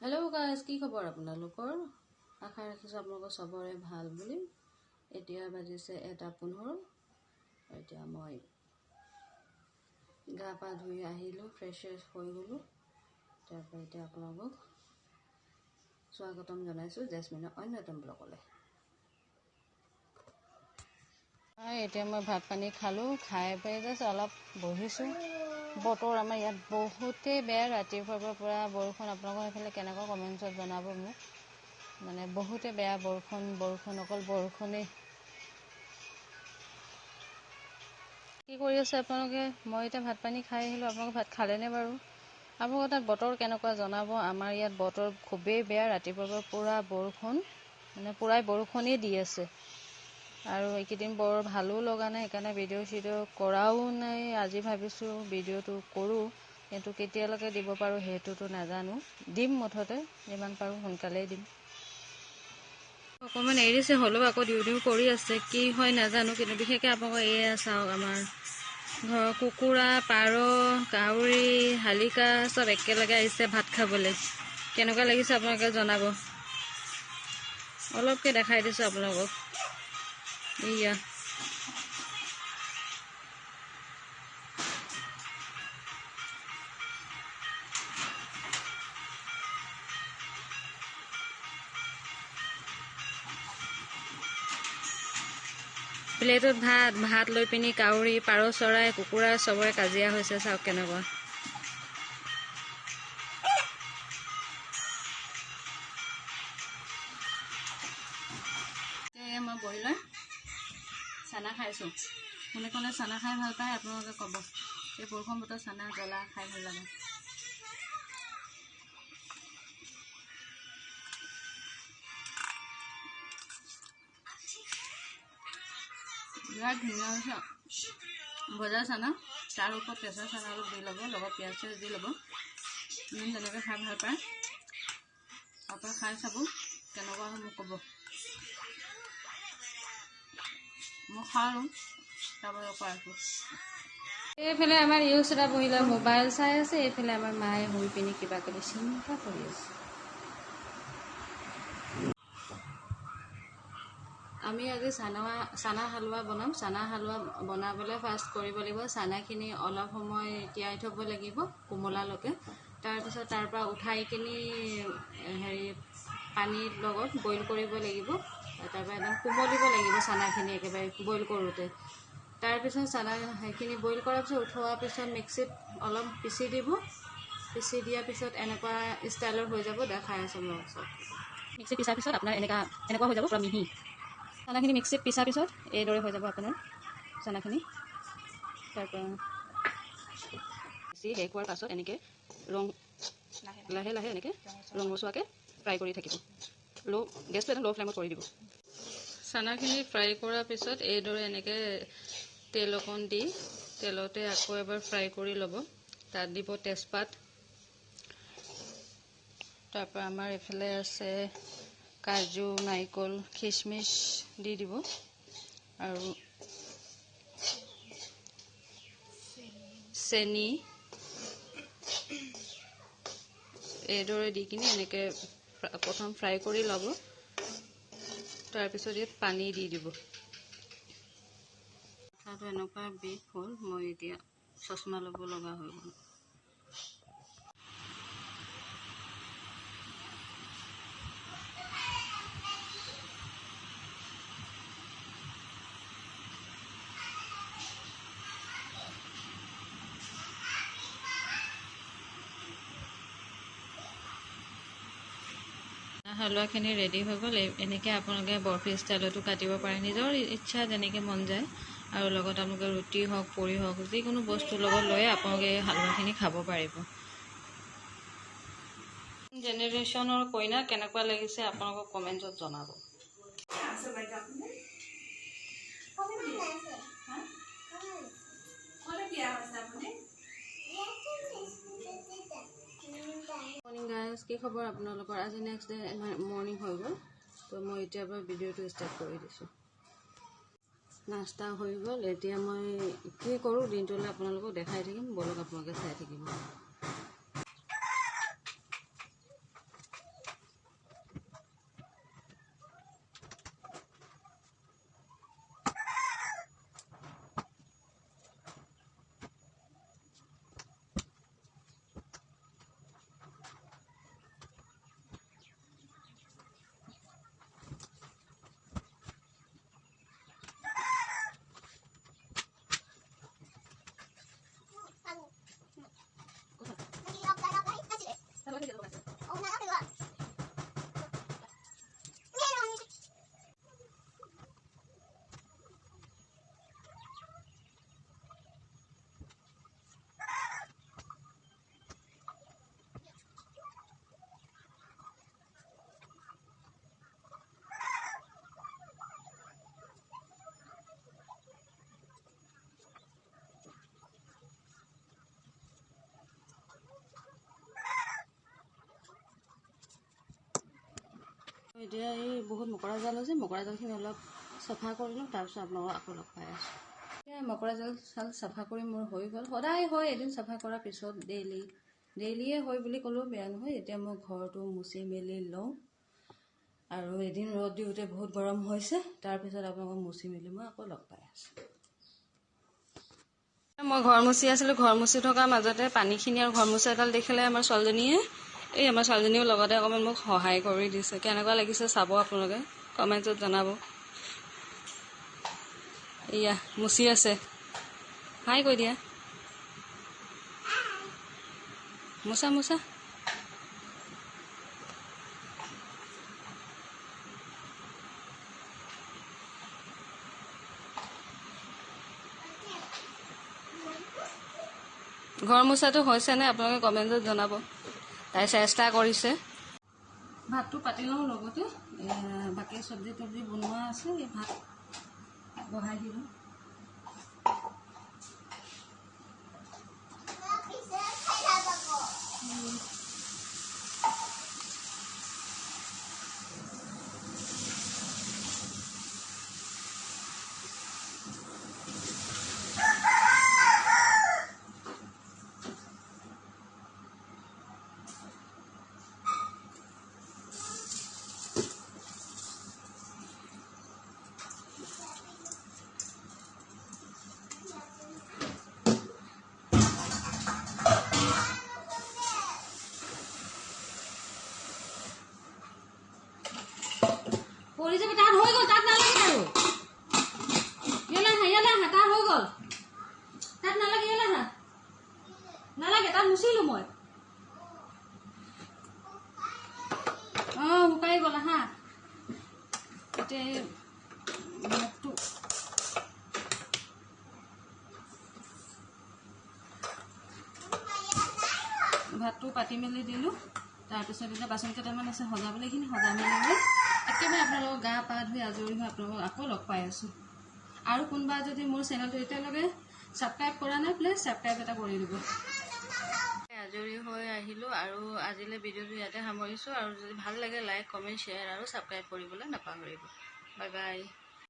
Hello guys की खबर আপোনালোকৰ আশা ৰাখিছো আপোনালোকৰ সবৰে ভাল বুলি এতিয়া বাজিছে 1:15 এতিয়া মই গা পা ধুই আহিলো ফ্ৰেছ হৈ গলো তাৰপৰা এতিয়া আপোনালোকক স্বাগতম জনাইছো জেসমিনৰ অন্যতম ব্লগলৈ এতিয়া মই ভাত পানী খালো খাই পাই জাস্ট অলপ বহিছো বতৰ আমাৰ ইয়াত বহুতেই বেয়া ৰাতিপুৱাৰ পৰা বৰষুণ আপোনালোকৰ এফালে কেনেকুৱা কমেন্টছত জনাব মোক মানে বহুতে বেয়া বৰষুণ অকল বৰষুণেই কি কৰি আছে আপোনালোকে মই এতিয়া ভাত পানী খাই আহিলো আপোনালোকে ভাত খালেনে বাৰু আপোনালোকৰ তাত বতৰ কেনেকুৱা জনাব আমাৰ ইয়াত বতৰ খুবেই বেয়া ৰাতিপুৱাৰ পৰা বৰষুণ মানে পুৰাই বৰষুণেই দি আছে আৰু এইকেইদিন বৰ ভালো লগা নাই সেইকাৰণে ভিডিঅ' কৰাও নাই আজি ভাবিছোঁ ভিডিঅ'টো কৰোঁ কিন্তু কেতিয়ালৈকে দিব পাৰোঁ সেইটোতো নাজানো দিম মুঠতে যিমান পাৰোঁ সোনকালেই দিম অকণমান এৰিছে হ'লেও আকৌ দিও কৰি আছে কি হয় নাজানো কিন্তু বিশেষকৈ আপোনালোকৰ এয়া চাওক আমাৰ ঘৰৰ কুকুৰা পাৰ কাউৰী শালিকা চব একেলগে আহিছে ভাত খাবলৈ কেনেকুৱা লাগিছে আপোনালোকে জনাব অলপকৈ দেখাই দিছোঁ আপোনালোকক iya প্লেটত ভাত লৈ পিনি কাউৰী পাৰ চৰাই কুকুৰা সবৰে কাজিয়া হৈছে চাওক কেনেকুৱা মই বইলাৰ চানা খাইছো কোনে কোনে চানা খাই ভাল পায় আপোনালোকে ক'ব এই বৰষুণ বতৰ চানা জ্বলা খাই ভাল লাগে বিৰাট ধুনীয়া হৈছে ভজা চানা তাৰ ওপৰত কেঁচা চানা অলপ দি ল'ব লগত পিঁয়াজ চিয়াজ দি ল'ব যেনেকৈ খাই ভাল পায় আপোনালোকে খাই চাব কেনেকুৱা হয় মোক ক'ব মই খাওঁ চাবলৈ পাইছোঁ এইফালে আমাৰ ইউচৰা বহিলে মোবাইল চাই আছে এইফালে আমাৰ মায়ে শুই পিনি কিবা কিবি চিন্তা কৰি আছে আমি আজি চানা হালৱা বনাম চানা হালৱা বনাবলৈ ফাৰ্ষ্ট কৰিব লাগিব চানাখিনি অলপ সময় তিয়াই থ'ব লাগিব কোমলালৈকে তাৰপিছত তাৰ পৰা উঠাই কিনি হেৰি পানীৰ লগত বইল কৰিব লাগিব তাৰপৰা একদম কোমলিব লাগিব চানাখিনি একেবাৰে বইল কৰোঁতে তাৰপিছত চানা সেইখিনি বইল কৰাৰ পিছত উঠোৱাৰ পিছত মিক্সিত অলপ পিচি দিব পিচি দিয়াৰ পিছত এনেকুৱা ষ্টাইলৰ হৈ যাব দেখাই আছোঁ মই চব মিক্সিত পিছাৰ পিছত আপোনাৰ এনেকুৱা হৈ যাব পুৰা মিহি চানাখিনি মিক্সিত পিছাৰ পিছত এইদৰে হৈ যাব আপোনাৰ চানাখিনি তাৰপৰা পিচি শেষ হোৱাৰ পাছত এনেকৈ লাহে লাহে এনেকৈ ৰঙচুৱাকৈ ফ্ৰাই কৰি থাকিব গেছটো একদম ল' ফ্লেমত কৰি দিব চানাখিনি ফ্ৰাই কৰাৰ পিছত এইদৰে এনেকৈ তেল অকণ দি তেলতে আকৌ এবাৰ ফ্ৰাই কৰি ল'ব তাত দিব তেজপাত তাৰপৰা আমাৰ এইফালে আছে কাজু নাৰিকল খিচমিচ দি দিব আৰু চেনি এইদৰে দি কিনি এনেকৈ প্ৰথম ফ্ৰাই কৰি ল'ব তাৰপিছত ইয়াত পানী দি দিব কথাটো এনেকুৱা বিষ হ'ল মই এতিয়া চশমা ল'ব লগা হৈ গ'ল হালৱাখিনি ৰেডি হৈ গ'ল এনেকৈ আপোনালোকে বৰফি ষ্টাইলতো কাটিব পাৰে নিজৰ ইচ্ছা যেনেকৈ মন যায় আৰু লগত আপোনালোকে ৰুটি হওক পুৰি হওক যিকোনো বস্তুৰ লগত লৈ আপোনালোকে এই হালৱাখিনি খাব পাৰিব জেনেৰেশ্যনৰ কইনা কেনেকুৱা লাগিছে আপোনালোকক কমেণ্টছত জনাব মৰ্নিং গাইজ কি খবৰ আপোনালোকৰ আজি নেক্সট ডে মৰ্নিং হৈ গ'ল তো মই এতিয়াৰ পৰা ভিডিঅ'টো ষ্টাৰ্ট কৰি দিছোঁ নাস্তা হৈ গ'ল এতিয়া মই কি কৰোঁ দিনটোলৈ আপোনালোকক দেখাই থাকিম বলক আপোনালোকে চাই থাকিব এতিয়া এই বহুত মকৰা জাল আছে, মকৰা জালখিনি অলপ চাফা কৰি লওঁ, তাৰপিছত আপোনালোকক আকৌ লগ পাই আছোঁ। এতিয়া মকৰা জাল চাফা কৰি মোৰ হৈ গ'ল। সদায় হয়, এদিন চাফা কৰাৰ পিছত ডেইলিয়ে হয় বুলি ক'লেও বেয়া নহয়। এতিয়া মই ঘৰটো মুচি মেলি লওঁ, আৰু এদিন ৰ'দ দিওঁতে বহুত গৰম হৈছে, তাৰপিছত আপোনালোকক মুচি মেলি মই আকৌ লগ পাই আছোঁ। মই ঘৰ মুচি আছিলোঁ, ঘৰ মুচি থকাৰ মাজতে পানীখিনি আৰু ঘৰ মুচা এডাল দেখিলে আমাৰ ছোৱালীজনীও লগতে অকণমান মোক সহায় কৰি দিছে। কেনেকুৱা লাগিছে চাব আপোনালোকে, কমেণ্টত জনাব। এয়া মুচি আছে, হাই কৈ দিয়া, মুচা মুচা। ঘৰ মোচাটো হৈছেনে আপোনালোকে কমেণ্টত জনাব। তাই চেষ্টা কৰিছে। ভাতটো পাতি লওঁ, লগতে বাকী চব্জি তব্জি বনোৱা আছে, এই ভাত বহাই দিলোঁ। পৰি যাবি, তাত হৈ গ'ল, তাত নালাগে আৰু ইয়ালে তাত হৈ গ'ল, তাত নালাগে, ইয়ালে নালাগে, তাত মুচিলো মই। শুকাই গ'ল, হা। এতিয়া ভাতটো পাতি মেলি দিলোঁ। তাৰপিছত এতিয়া বাচন কেইটামান আছে সজাবলৈ, এইখিনি সজাই মেলি লৈ একেবাৰে আপোনালোকক গা পা ধুই আজৰি হৈ আপোনালোকক আকৌ লগ পাই আছোঁ। আৰু কোনোবা যদি মোৰ চেনেলটো এতিয়ালৈকে ছাবস্ক্ৰাইব কৰা নাই, প্লিজ ছাবস্ক্ৰাইব এটা কৰি দিব। আজৰি হৈ আহিলোঁ, আৰু আজিলৈ ভিডিঅ'টো ইয়াতে সামৰিছোঁ। আৰু যদি ভাল লাগে লাইক, কমেণ্ট, শ্বেয়াৰ আৰু ছাবস্ক্ৰাইব কৰিবলৈ নাপাহৰিব। Bye bye.